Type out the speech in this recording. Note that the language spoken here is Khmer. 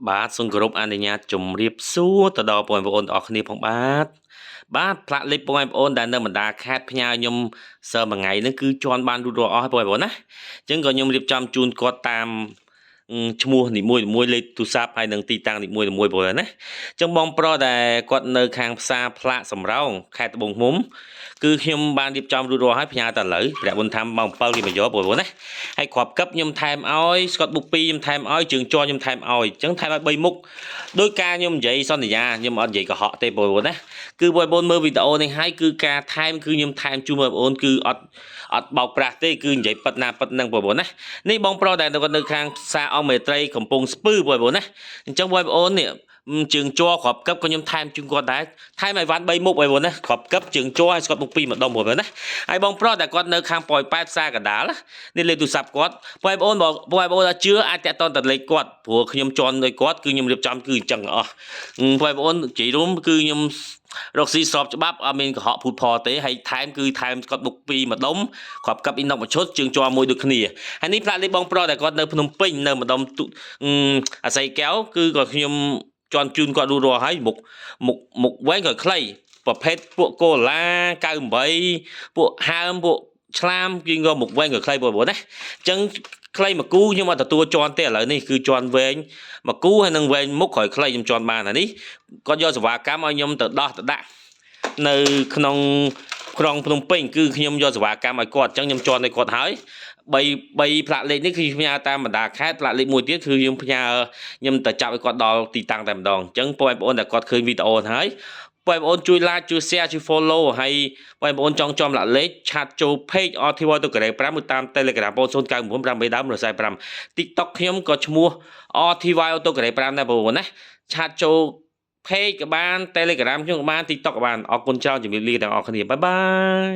បាទសូមគោរពអនុញ្ញាតជម្រាបសួរទៅដល់បងប្អូនទាំងអស់គ្នាផងបាទផ្លាកលេខបងប្អូនដែលនៅបណ្ដាខេត្តផ្ញើខ្ញុំសើមួយថ្ងៃហ្នឹងគឺជន់បានរួចរាល់អស់ហើយបងប្អូនណាអញ្ចឹងក៏ខ្ញុំរៀបចំជូនគាត់តាមឈ្មោះនីមួយលេខទូរស័ព្ទហើយនឹងទីតាំងនីមួយបងប្អូនណាអញ្ចឹងបងប្រុសដែលគាត់នៅខាងផ្សារផ្លាកសំរោងខេត្តត្បូងឃ្មុំគឺខ្ញុំបានរៀបចំរួចរាល់ហើយផ្ញើតែឥឡូវព្រះបុណ្យធម្មម៉ោង7គេមកយកបងប្អូនណាហើយគ្រាប់កឹបខ្ញុំថែមឲ្យស្កតបុក2ខ្ញុំថែមឲ្យជើងជ័រខ្ញុំថែមឲ្យអញ្ចឹងថែមឲ្យ3មុខដោយការខ្ញុំនិយាយសន្យាខ្ញុំអត់និយាយកុហកទេបងប្អូនណាគឺបងប្អូនមើលវីដេអូនេះហើយគឺការថែមគឺខ្ញុំថែមជូនបងប្អូនគឺអត់បោកប្រាស់ទេគឺនិយាយប៉ិតណាប៉ិតហ្នឹងបងប្អូនណានេះបងប្រុសដែលគាត់នៅខាងផ្សារអង្គមេត្រីកំពង់ស្ពឺបងប្អូនណាអញ្ចឹងបងប្អូននេះជើងជ័រគ្រាប់កឹបក៏ខ្ញុំថែមជូនគាត់ដែរថែមឲ្យវ៉ាន់3មុខបងប្អូនណាគ្រាប់កឹបជើងជ័រហើយស្កតបុក2ម្ដុំបងប្អូនណាហើយបងប្រុសដែលគាត់នៅខាងប៉ោយប៉ែតផ្សារកណ្ដាលនេះលេខទូរស័ព្ទគាត់បងប្អូនអត់ជឿអាចតាក់ទងទៅលេខគាត់ព្រោះខ្ញុំជន់ដោយគាត់គឺខ្ញុំរៀបចំគឺអញ្ចឹងអស់បងប្អូននិយាយរួមគឺខ្ញុំរកស៊ីស្របច្បាប់អត់មានកុហកភូតផលទេហើយថែមគឺថែមស្កតបុក2ម្ដុំគ្រាប់កឹបអ៊ីណុកមួយឈុតជើងជ័រមួយដូចគ្នាហើយនេះផ្លាកលេខបងប្រុសដែលគាត់នៅភ្នំពេញនៅម្ដុំអាស័យកែវគឺក៏ខ្ញុំជន់ជូនគាត់រួចរាល់ហើយមុខវែងក៏ខ្លីប្រភេទពួកកូឡា98ពួកហើមពួកឆ្លាមគឺក៏មុខវែងក៏ខ្លីបងប្អូនណាអញ្ចឹងខ្លីមួយគូខ្ញុំអត់ទទួលជន់ទេឥឡូវនេះគឺជន់វែងមួយគូហើយនឹងវែងមុខក្រោយខ្លីខ្ញុំជន់បានអានេះគាត់យកសេវាកម្មឲ្យខ្ញុំទៅដោះទៅដាក់នៅក្នុងក្រុងភ្នំពេញគឺខ្ញុំយកសេវាកម្មឲ្យគាត់អញ្ចឹងខ្ញុំជន់ឲ្យគាត់ហើយ3ផ្លាកលេខនេះគឺផ្ញើតាមបណ្ដាខេត្តផ្លាកលេខមួយទៀតគឺខ្ញុំផ្ញើខ្ញុំទៅចាប់ឲ្យគាត់ដល់ទីតាំងតែម្ដងអញ្ចឹងបងប្អូនដែលគាត់ឃើញវីដេអូហ្នឹងហើយបងប្អូនជួយ like ជួយ share ជួយ follow ហើយបងប្អូនចង់ចំឡាក់លេខឆាតចូល page RTY ទៅកូរ៉េ5ឬតាម Telegram 099 8 TikTok ខ្ញុំក៏ឈ្មោះ RTY ទៅកូរ៉េ5ដែរបងប្អូនណាឆាតចូល page ក៏បាន Telegram ខ្ញុំក៏បាន TikTok ក៏បានអរគុណច្រើនជំរាបលាទាំងអស់គ្នាបាយបាយ